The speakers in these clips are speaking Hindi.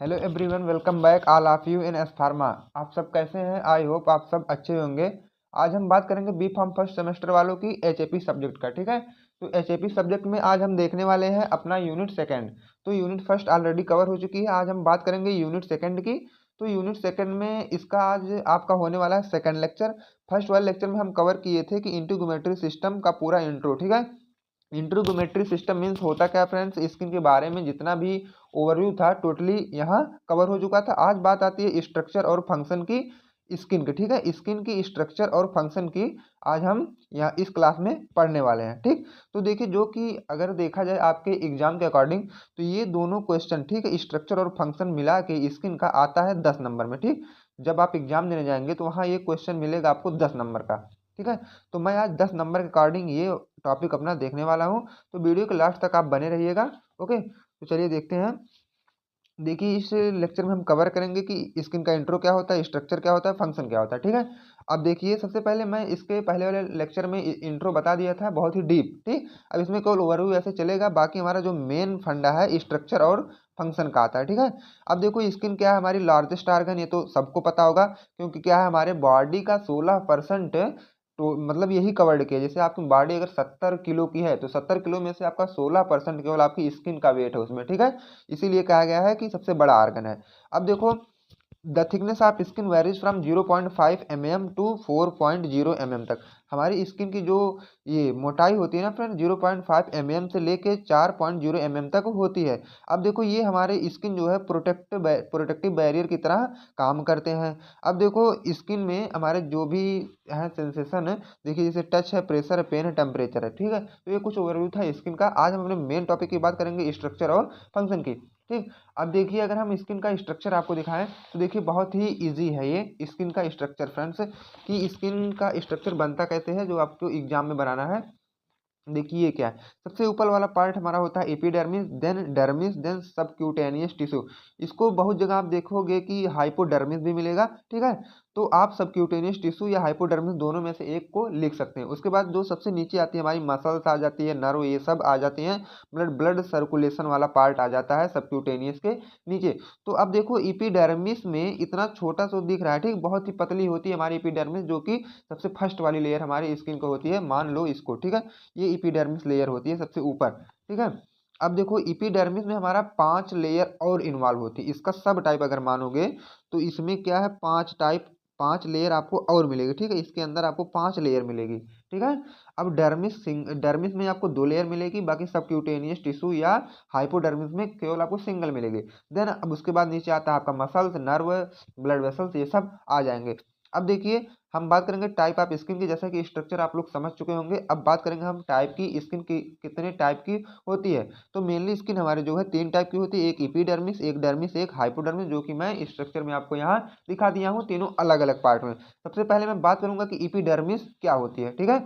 Hello everyone, welcome back all of you in S pharma. आप सब कैसे हैं? आई होप आप सब अच्छे होंगे। आज हम बात करेंगे बी फार्म फर्स्ट सेमेस्टर वालों की एचएपी सब्जेक्ट का। ठीक है, तो एचएपी सब्जेक्ट में आज हम देखने वाले हैं अपना यूनिट सेकंड। तो यूनिट फर्स्ट ऑलरेडी कवर हो चुकी है, आज हम बात करेंगे यूनिट सेकंड की। तो यूनिट सेकंड में इसका आज आपका होने वाला है सेकंड लेक्चर। फर्स्ट वाले लेक्चर में हम कवर किए थे कि इंटीग्रोमेट्री सिस्टम का पूरा इंट्रो। ठीक है, इंट्रोगोमेट्री सिस्टम मीन्स होता क्या फ्रेंड्स, स्किन के बारे में जितना भी ओवरव्यू था टोटली यहाँ कवर हो चुका था। आज बात आती है स्ट्रक्चर और फंक्शन की स्किन की। ठीक है, स्किन की स्ट्रक्चर और फंक्शन की आज हम यहाँ इस क्लास में पढ़ने वाले हैं। ठीक, तो देखिए जो कि अगर देखा जाए आपके एग्जाम के अकॉर्डिंग तो ये दोनों क्वेश्चन, ठीक है, स्ट्रक्चर और फंक्शन मिला के स्किन का आता है 10 नंबर में। ठीक, जब आप एग्जाम देने जाएंगे तो वहाँ ये क्वेश्चन मिलेगा आपको 10 नंबर का। ठीक है, तो मैं आज 10 नंबर के अकॉर्डिंग ये टॉपिक अपना देखने वाला हूँ, तो वीडियो के लास्ट तक आप बने रहिएगा। ओके, तो चलिए देखते हैं। देखिए इस लेक्चर में हम कवर करेंगे कि स्किन का इंट्रो क्या होता है, स्ट्रक्चर क्या होता है, फंक्शन क्या होता है। ठीक है, अब देखिए सबसे पहले मैं इसके पहले वाले लेक्चर में इंट्रो बता दिया था बहुत ही डीप। ठीक, अब इसमें केवल ओवरव्यू ऐसे चलेगा, बाकी हमारा जो मेन फंडा है स्ट्रक्चर और फंक्शन का आता है। ठीक है, अब देखो स्किन क्या है, हमारी लार्जेस्ट ऑर्गन, ये तो सबको पता होगा क्योंकि क्या है हमारे बॉडी का 16% तो मतलब यही कवर्ड किया। जैसे आपकी बॉडी अगर 70 किलो की है तो 70 किलो में से आपका 16% केवल आपकी स्किन का वेट है उसमें। ठीक है, इसीलिए कहा गया है कि सबसे बड़ा आर्गन है। अब देखो the thickness of skin varies from 0.5 mm to 4.0 mm तक। हमारी स्किन की जो ये मोटाई होती है ना फ्रेंड, 0.5 mm से लेके 4.0 mm तक होती है। अब देखो ये हमारे स्किन जो है प्रोटेक्टिव बैरियर की तरह काम करते हैं। अब देखो स्किन में हमारे जो भी है सेंसेशन है, देखिए जैसे टच है, प्रेशर है, पेन है, टेम्परेचर है। ठीक है, तो ये कुछ ओवरव्यू था स्किन का। आज हम अपने मेन टॉपिक की बात करेंगे स्ट्रक्चर और फंक्शन की। ठीक, अब देखिए अगर हम स्किन का स्ट्रक्चर आपको दिखाएं तो देखिए बहुत ही इजी है ये स्किन का स्ट्रक्चर फ्रेंड्स, कि स्किन का स्ट्रक्चर बनता कैसे है जो आपको एग्जाम में बनाना है। देखिए ये क्या है, सबसे ऊपर वाला पार्ट हमारा होता है epidermis, then dermis, then subcutaneous tissue. इसको बहुत जगह आप देखोगे कि हाइपोडर्मिस भी मिलेगा। ठीक है, तो आप सबक्यूटेनियस टिश्यू या हाइपोडर्मिस दोनों में से एक को लिख सकते हैं। उसके बाद जो सबसे नीचे आती है हमारी मसल्स आ जाती है, नर्व, ये सब आ जाती हैं। ब्लड सर्कुलेशन वाला पार्ट आ जाता है सबक्यूटेनियस के नीचे। तो अब देखो एपिडर्मिस में इतना छोटा सा दिख रहा है, ठीक, बहुत ही पतली होती है हमारी एपिडर्मिस, जो कि सबसे फर्स्ट वाली लेयर हमारी स्किन को होती है, मान लो इसको। ठीक है, ये इपिडर्मिस लेयर होती है सबसे ऊपर। ठीक है, अब देखो इपिडर्मिस में हमारा 5 लेयर और इन्वॉल्व होती है। इसका सब टाइप अगर मानोगे तो इसमें क्या है, 5 लेयर आपको और मिलेगी। ठीक है, इसके अंदर आपको 5 लेयर मिलेगी। ठीक है, अब डर्मिस में आपको 2 लेयर मिलेगी, बाकी सबक्यूटेनियस टिश्यू या हाइपोडर्मिस में केवल आपको सिंगल मिलेगी। देन अब उसके बाद नीचे आता है आपका मसल्स, नर्व, ब्लड वेसल्स, ये सब आ जाएंगे। अब देखिए हम बात करेंगे टाइप ऑफ स्किन की, जैसा कि स्ट्रक्चर आप लोग समझ चुके होंगे। अब बात करेंगे हम टाइप की, स्किन की कितने टाइप की होती है। तो मेनली स्किन हमारे जो है 3 टाइप की होती है, एक एपिडर्मिस, एक डर्मिस, एक हाइपोडर्मिस, जो कि मैं स्ट्रक्चर में आपको यहाँ दिखा दिया हूँ तीनों अलग अलग पार्ट में। सबसे पहले मैं बात करूंगा कि एपिडर्मिस क्या होती है। ठीक है,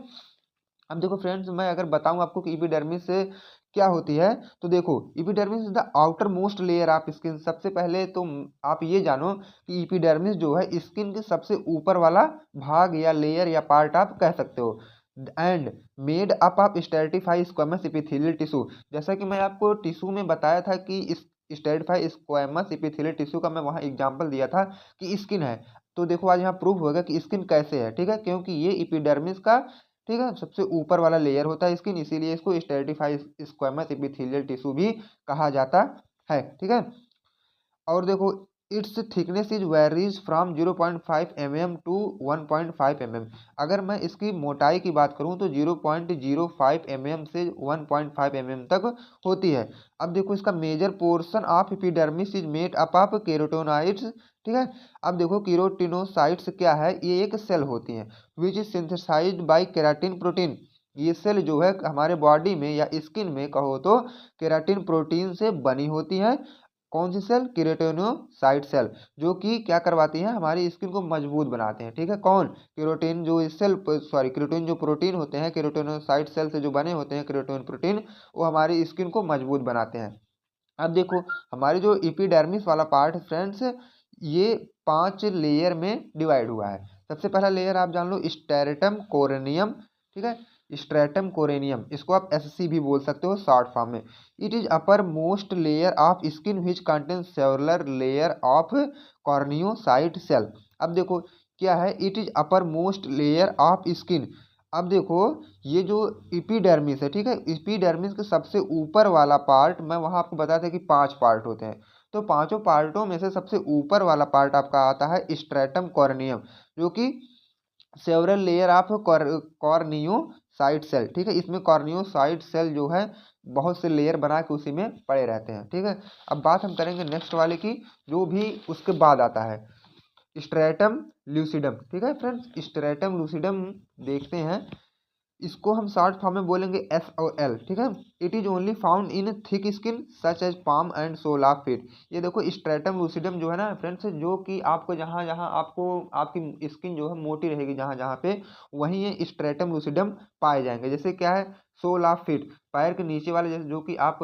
अब देखो फ्रेंड्स मैं अगर बताऊं आपको कि एपिडर्मिस से क्या होती है, तो देखो epidermis is the outer most layer of skin. सबसे पहले तो आप ये जानो कि एपिडर्मिस जो है स्किन के सबसे ऊपर वाला भाग या लेयर या पार्ट आप कह सकते हो। And made up of stratified squamous epithelial tissue. जैसा कि मैं आपको टिश्यू में बताया था कि इस स्ट्रेटिफाइड स्क्वैमस एपिथेलियल टिश्यू का मैं वहाँ एग्जांपल दिया था कि स्किन है। तो देखो आज यहाँ प्रूफ होगा कि स्किन कैसे है। ठीक है, क्योंकि ये एपिडर्मिस का, ठीक है, सबसे ऊपर वाला लेयर होता है स्किन, इसीलिए इसको स्ट्रेटिफाइड स्क्वैमस एपिथेलियल टिश्यू भी कहा जाता है। ठीक है, और देखो its thickness is varies from 0.5 mm to 1.5 mm। अगर मैं इसकी मोटाई की बात करूं तो 0.05 mm से 1.5 mm तक होती है। अब देखो इसका major portion of epidermis is made up of keratinocytes. ठीक है, अब देखो केरोटिनोसाइट्स क्या है, ये एक सेल होती हैं which is synthesised by keratin protein. ये सेल जो है हमारे बॉडी में या स्किन में कहो तो केराटिन प्रोटीन से बनी होती है। कौन सी सेल? केराटिनोसाइट सेल, जो कि क्या करवाती हैं, हमारी स्किन को मजबूत बनाते हैं। ठीक है, कौन? केरोटिन जो सेल, सॉरी केरोटिन जो प्रोटीन होते हैं, केराटिनोसाइट सेल से जो बने होते हैं केराटिन प्रोटीन, वो हमारी स्किन को मजबूत बनाते हैं। अब देखो हमारी जो एपिडर्मिस वाला पार्ट फ्रेंड्स, ये 5 लेयर में डिवाइड हुआ है। सबसे पहला लेयर आप जान लो स्टेरेटम कोरेनियम। ठीक है, स्ट्रेटम कोरेनियम, इसको आप SC भी बोल सकते हो शॉर्ट फॉर्म में। It is upper most layer of skin which contain several layer of corneocyte cell. अब देखो क्या है, it is upper most layer of skin. अब देखो ये जो इपीडर्मिस है, ठीक है, इपीडर्मिस के सबसे ऊपर वाला पार्ट, मैं वहाँ आपको बताया था कि 5 पार्ट होते हैं, तो पांचों पार्टों में से सबसे ऊपर वाला पार्ट आपका आता है स्ट्रेटम कॉर्नियम, जो कि several layer of corneocyte cell, ठीक है, इसमें कॉर्नियोसाइट सेल जो है बहुत से लेयर बना के उसी में पड़े रहते हैं, ठीक है। अब बात हम करेंगे नेक्स्ट वाले की, जो भी उसके बाद आता है स्ट्रेटम ल्यूसिडम, ठीक है फ्रेंड्स, स्ट्रेटम ल्यूसिडम देखते हैं, इसको हम शॉर्ट फॉर्म में बोलेंगे S और L, ठीक है। It is only found in thick skin such as palm and sole of feet. ये देखो स्ट्रेटम लूसिडम जो है ना फ्रेंड्स, जो कि आपको जहाँ जहाँ आपको आपकी स्किन जो है मोटी रहेगी जहाँ जहाँ पे, वहीं ये स्ट्रेटम लूसिडम पाए जाएंगे। जैसे क्या है, सोल ऑफ फीट, पैर के नीचे वाले, जैसे जो कि आप,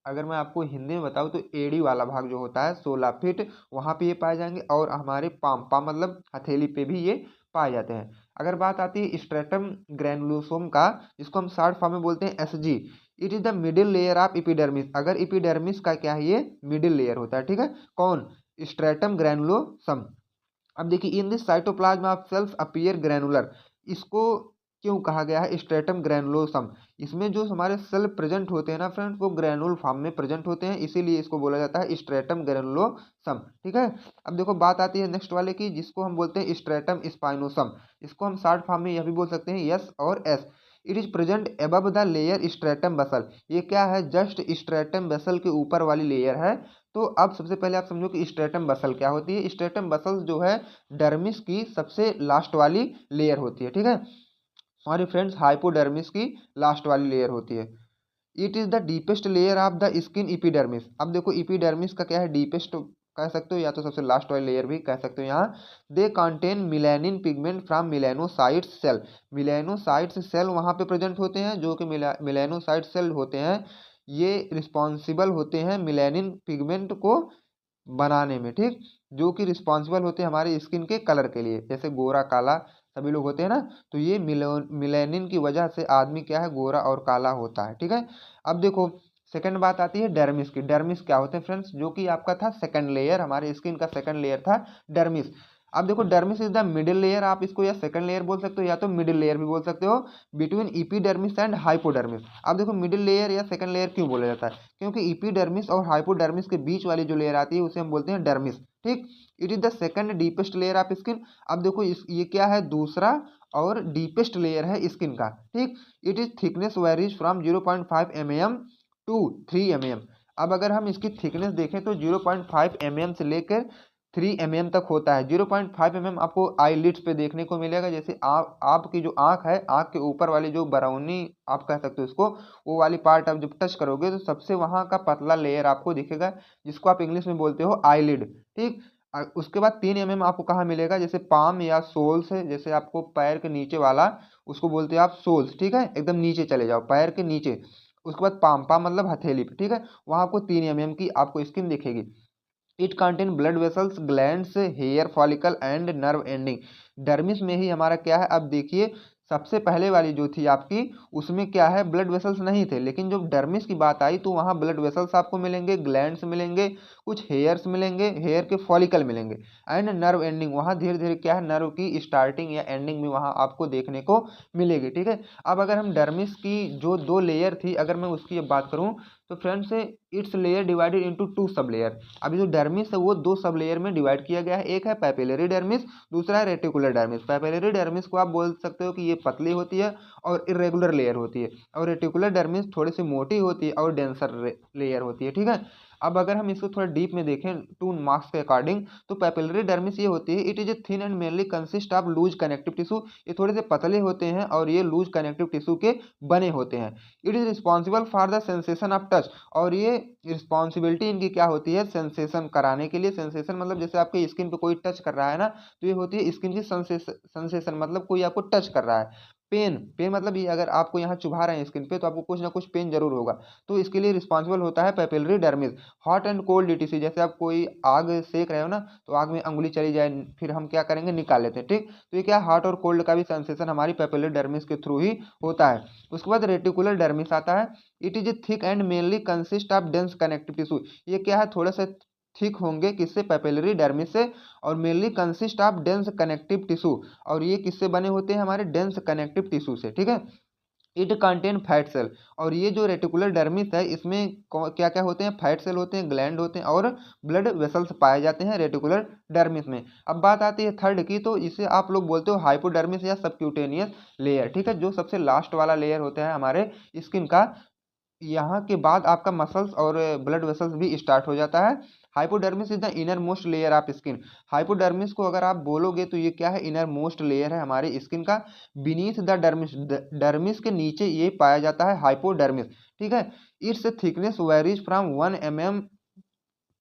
अगर मैं आपको हिंदी में बताऊँ तो एड़ी वाला भाग जो होता है 16 फीट, वहाँ पे ये पाए जाएंगे, और हमारे पाम पाम मतलब हथेली पे भी ये पाए जाते हैं। अगर बात आती है स्ट्रेटम ग्रैनुलोसोम का, जिसको हम शॉर्ट फॉर्म में बोलते हैं SG, it is the middle layer of epidermis. अगर इपिडर्मिस का क्या है, ये मिडिल लेयर होता है, ठीक है, कौन, स्ट्रेटम ग्रैनुलोसम। अब देखिए in this cytoplasm of cells appear granular, इसको क्यों कहा गया है स्ट्रेटम ग्रैनुलोसम, इसमें जो हमारे सेल प्रेजेंट होते हैं ना फ्रेंड्स, वो ग्रैनुल फॉर्म में प्रेजेंट होते हैं, इसीलिए इसको बोला जाता है स्ट्रेटम ग्रैनुलोसम, ठीक है। अब देखो बात आती है नेक्स्ट वाले की, जिसको हम बोलते हैं स्ट्रेटम स्पाइनोसम, इसको हम शॉर्ट फॉर्म में यह भी बोल सकते हैं S और S। It is present above the layer stratum basal, ये क्या है, जस्ट स्ट्रेटम बसल के ऊपर वाली लेयर है। तो अब सबसे पहले आप समझो कि स्ट्रेटम बसल क्या होती है। स्ट्रेटम बसल जो है डर्मिस की सबसे लास्ट वाली लेयर होती है, ठीक है, हमारे फ्रेंड्स हाइपोडर्मिस की लास्ट वाली लेयर होती है। It is the deepest layer of the skin epidermis. अब देखो इपीडर्मिस का क्या है, डीपेस्ट कह सकते हो या तो सबसे लास्ट वाली लेयर भी कह सकते हो। यहाँ they contain melanin pigment from melanocytes cell, melanocytes cell वहाँ पे प्रेजेंट होते हैं, जो कि मिलेनोसाइट सेल होते हैं, ये रिस्पॉन्सिबल होते हैं मिलेनिन पिगमेंट को बनाने में, ठीक, जो कि रिस्पॉन्सिबल होते हैं हमारे स्किन के कलर के लिए, जैसे गोरा काला सभी लोग होते हैं ना, तो ये मिलेनिन की वजह से आदमी क्या है, गोरा और काला होता है, ठीक है। अब देखो सेकंड बात आती है डर्मिस की। डर्मिस क्या होते हैं फ्रेंड्स, जो कि आपका था सेकंड लेयर, हमारे स्किन का सेकंड लेयर था डर्मिस। अब देखो dermis is the middle layer, आप इसको या सेकंड लेयर बोल सकते हो या तो मिडिल लेयर भी बोल सकते हो, बिटवीन इपीडर्मिस एंड हाइपोडर्मिस। अब देखो मिडिल लेयर या सेकंड लेयर क्यों बोला जाता है, क्योंकि इपीडर्मिस और हाइपोडर्मिस के बीच वाली जो लेयर आती है उसे हम बोलते हैं डर्मिस, ठीक। It is the second deepest layer of skin. अब देखो ये क्या है, दूसरा और डीपेस्ट लेयर है स्किन का, ठीक। It is thickness varies from 0.5 mm to 3 mm। अब अगर हम इसकी थिकनेस देखें तो 0.5 mm से लेकर 3 mm तक होता है। 0.5 mm आपको आईलिड्स पे देखने को मिलेगा, जैसे आपकी जो आंख है, आंख के ऊपर वाली जो बराउनी आप कह सकते हो इसको, वो वाली पार्ट आप जब टच करोगे तो सबसे वहां का पतला लेयर आपको दिखेगा, जिसको आप इंग्लिश में बोलते हो आईलिड, ठीक। उसके बाद 3 mm आपको कहाँ मिलेगा, जैसे पाम या सोल्स है, जैसे आपको पैर के नीचे वाला, उसको बोलते हो आप सोल्स, ठीक है, एकदम नीचे चले जाओ पैर के नीचे। उसके बाद पाम पाम मतलब हथेली पे, ठीक है, वहां आपको 3 mm की आपको स्किन दिखेगी। It contain blood vessels, glands, hair follicle and nerve ending. Dermis में ही हमारा क्या है, अब देखिए सबसे पहले वाली जो थी आपकी, उसमें क्या है, ब्लड वेसल्स नहीं थे, लेकिन जब डर्मिस की बात आई तो वहाँ ब्लड वेसल्स आपको मिलेंगे, ग्लैंड्स मिलेंगे, कुछ हेयर्स मिलेंगे, हेयर के फॉलिकल मिलेंगे, एंड नर्व एंडिंग, वहाँ धीरे धीरे क्या है, नर्व की स्टार्टिंग या एंडिंग भी वहाँ आपको देखने को मिलेगी, ठीक है। अब अगर हम डर्मिस की जो 2 लेयर थी, अगर मैं उसकी अब बात करूँ तो friends it's layer divided into 2 sub layer. अभी जो डर्मिस है वो 2 सब लेयर में डिवाइड किया गया है, एक है पैपिलरी डर्मिस, दूसरा है रेटिकुलर डर्मिस। पैपिलरी डर्मिस को आप बोल सकते हो कि ये पतली होती है और इरेगुलर लेयर होती है, और रेटिकुलर डर्मिस थोड़ी सी मोटी होती है और डेंसर लेयर होती है, ठीक है। अब अगर हम इसको थोड़ा डीप में देखें 2 मार्क्स के अकॉर्डिंग, तो पैपिलरी डर्मिस ये होती है, it is a thin and mainly consist of loose connective tissue. ये थोड़े से पतले होते हैं और ये लूज कनेक्टिव टिश्यू के बने होते हैं। It is responsible for the sensation of touch, और ये रिस्पॉन्सिबिलिटी इनकी क्या होती है, सेंसेशन कराने के लिए। सेंसेशन मतलब जैसे आपके स्किन पे कोई टच कर रहा है ना, तो ये होती है स्किन की सेंसेशन, मतलब कोई आपको टच कर रहा है। पेन, पेन मतलब ये अगर आपको यहाँ चुभा रहे हैं स्किन पे तो आपको कुछ ना कुछ पेन जरूर होगा, तो इसके लिए रिस्पॉन्सिबल होता है papillary dermis. Hot and cold DTC, जैसे आप कोई आग सेक रहे हो ना, तो आग में अंगुली चली जाए, फिर हम क्या करेंगे, निकाल लेते हैं, ठीक। तो ये क्या, हॉट और कोल्ड का भी सेंसेशन हमारी पेपिलरी डर्मिस के थ्रू ही होता है। उसके बाद रेटिकुलर डर्मिस आता है। It is thick and mainly consist of dense connective tissue. ये क्या है, थोड़ा सा थिक होंगे, किससे, पेपिलरी डर्मिस से, और mainly consist of dense connective tissue. और ये किससे बने होते हैं, हमारे डेंस कनेक्टिव टिश्यू से, ठीक है। इट कंटेन फैट सेल, और ये जो रेटिकुलर डर्मिस है इसमें क्या क्या होते हैं, फैट सेल होते हैं, ग्लैंड होते हैं और ब्लड वेसल्स पाए जाते हैं रेटिकुलर डर्मिस में। अब बात आती है थर्ड की, तो इसे आप लोग बोलते हो हाइपोडर्मिस या सबक्यूटेनियस लेयर, ठीक है, जो सबसे लास्ट वाला लेयर होता है हमारे स्किन का। यहाँ के बाद आपका मसल्स और ब्लड वेसल्स भी स्टार्ट हो जाता है। Hypodermis is the inner most layer of skin. Hypodermis को अगर आप बोलोगे तो ये क्या है, इनर मोस्ट लेयर है हमारी स्किन का। बीनीथ द डर्मिस, डर्मिस के नीचे ये पाया जाता है हाइपोडर्मिस, ठीक है। Its thickness varies from 1 mm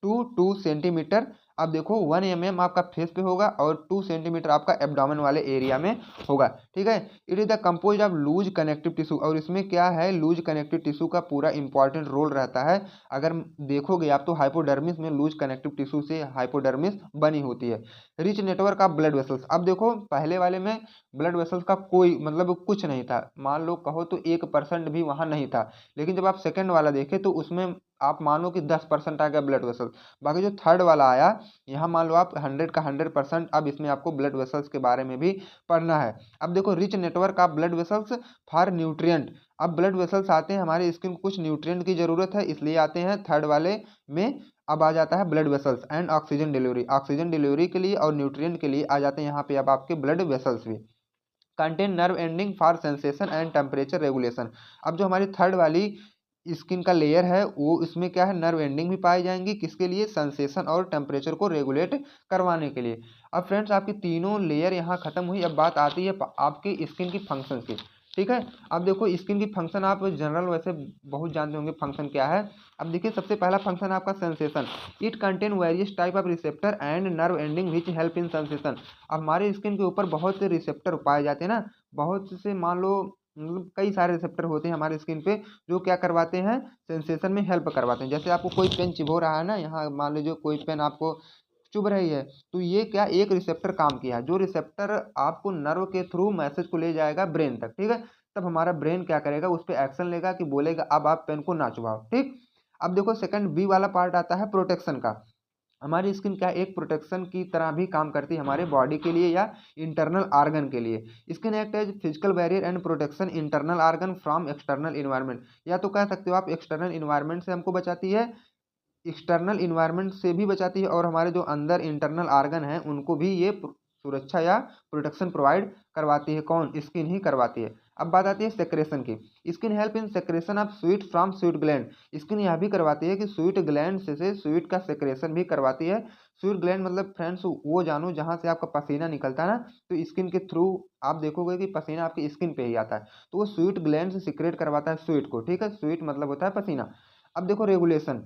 to 2 centimetre. अब देखो 1 mm आपका फेस पे होगा और 2 सेंटीमीटर आपका एब्डोमेन वाले एरिया में होगा, ठीक है। It is the compose of loose connective tissue, और इसमें क्या है, लूज कनेक्टिव टिश्यू का पूरा इंपॉर्टेंट रोल रहता है। अगर देखोगे आप तो हाइपोडर्मिस में लूज कनेक्टिव टिश्यू से हाइपोडर्मिस बनी होती है। Rich network of blood vessels, अब देखो पहले वाले में ब्लड वेसल्स का कोई मतलब कुछ नहीं था, मान लो कहो तो 1% भी वहां नहीं था। लेकिन जब आप सेकंड वाला देखे तो उसमें आप मानो कि 10% आ गया ब्लड वेसल। बाकी जो थर्ड वाला आया, यहाँ मान लो आप 100 का 100%, अब इसमें आपको ब्लड वेसल्स के बारे में भी पढ़ना है। अब देखो rich network of blood vessels for nutrient. अब ब्लड वेसल्स आते हैं हमारे स्किन को कुछ न्यूट्रिएंट की जरूरत है, इसलिए आते हैं थर्ड वाले में। अब आ जाता है blood vessels and oxygen delivery, oxygen delivery के लिए और न्यूट्रिएंट के लिए आ जाते हैं यहाँ पे अब आपके ब्लड वेसल्स भी। Contain nerve ending for sensation and temperature regulation. अब जो हमारी थर्ड वाली स्किन का लेयर है वो इसमें क्या है, नर्व एंडिंग भी पाई जाएंगी, किसके लिए, सेंसेशन और टेम्परेचर को रेगुलेट करवाने के लिए। अब फ्रेंड्स आपकी तीनों लेयर यहाँ खत्म हुई। अब बात आती है आपकी स्किन की फंक्शन की, ठीक है। अब देखो स्किन की फंक्शन आप जनरल वैसे बहुत जानते होंगे फंक्शन क्या है। अब देखिए सबसे पहला फंक्शन आपका sensation. It contain various type of receptor and nerve ending which help in sensation. अब हमारे स्किन के ऊपर बहुत से रिसेप्टर पाए जाते हैं ना, बहुत से मान लो मतलब कई सारे रिसेप्टर होते हैं हमारे स्किन पे, जो क्या करवाते हैं, सेंसेशन में हेल्प करवाते हैं। जैसे आपको कोई पेन चिभो रहा है ना, यहाँ मान लीजिए कोई पेन आपको चुभ रही है, तो ये क्या, एक रिसेप्टर काम किया, जो रिसेप्टर आपको नर्व के थ्रू मैसेज को ले जाएगा ब्रेन तक, ठीक है। तब हमारा ब्रेन क्या करेगा, उस पर एक्शन लेगा कि बोलेगा अब आप पेन को ना चुभाओ, ठीक। अब देखो सेकंड बी वाला पार्ट आता है प्रोटेक्शन का। हमारी स्किन क्या एक प्रोटेक्शन की तरह भी काम करती है हमारे बॉडी के लिए या इंटरनल आर्गन के लिए। Skin act as physical barrier and protection internal organ from external environment. या तो कह सकते हो आप एक्सटर्नल इन्वायरमेंट से हमको बचाती है, एक्सटर्नल इन्वायरमेंट से भी बचाती है, और हमारे जो अंदर इंटरनल आर्गन है उनको भी ये सुरक्षा या प्रोटेक्शन प्रोवाइड करवाती है। कौन, स्किन ही करवाती है। अब बात आती है सेक्रेशन की। Skin help in secretion of sweet from sweet gland. Skin यह भी करवाती है कि स्वीट ग्लैंड से स्वीट का सेक्रेशन भी करवाती है। स्वीट ग्लैंड मतलब फ्रेंड्स वो जानो जहाँ से आपका पसीना निकलता है ना, तो स्किन के थ्रू आप देखोगे कि पसीना आपकी स्किन पे ही आता है, तो वो स्वीट ग्लैंड से सिक्रेट करवाता है स्वीट को, ठीक है। स्वीट मतलब होता है पसीना। अब देखो regulation.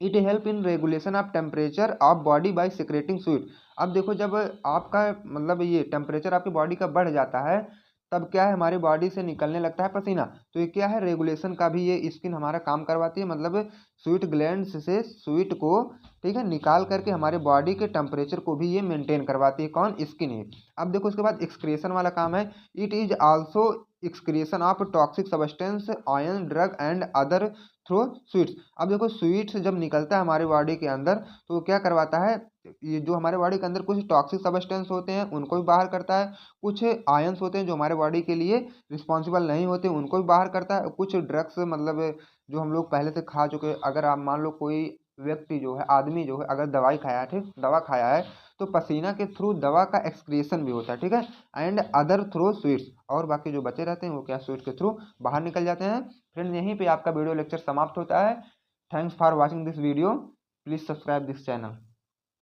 It help in regulation of temperature of body by secreting sweet. अब देखो जब आपका मतलब ये टेम्परेचर आपकी बॉडी का बढ़ जाता है, तब क्या है, हमारी बॉडी से निकलने लगता है पसीना, तो ये क्या है, रेगुलेशन का भी ये स्किन हमारा काम करवाती है। मतलब स्वीट ग्लैंड्स से स्वीट को, ठीक है, निकाल करके हमारे बॉडी के टेम्परेचर को भी ये मेंटेन करवाती है। कौन, स्किन ही। अब देखो उसके बाद एक्सक्रेशन वाला काम है। It is also excretion of toxic substance ion drug and other through sweets. अब देखो स्वीट्स जब निकलता है हमारे बॉडी के अंदर, तो क्या करवाता है, ये जो हमारे बॉडी के अंदर कुछ टॉक्सिक सब्सटेंस होते हैं उनको भी बाहर करता है, कुछ आयंस होते हैं जो हमारे बॉडी के लिए रिस्पॉन्सिबल नहीं होते उनको भी बाहर करता है, कुछ ड्रग्स मतलब जो हम लोग पहले से खा चुके, अगर आप मान लो कोई व्यक्ति जो है, आदमी जो है, अगर दवाई खाया है, ठीक, दवा खाया है, तो पसीना के थ्रू दवा का एक्सक्रीशन भी होता है, ठीक है। एंड अदर थ्रू स्वीट्स, और बाकी जो बचे रहते हैं वो क्या, स्वीट के थ्रू बाहर निकल जाते हैं। फ्रेंड्स यहीं पे आपका वीडियो लेक्चर समाप्त होता है। Thanks for watching this video, please subscribe this channel.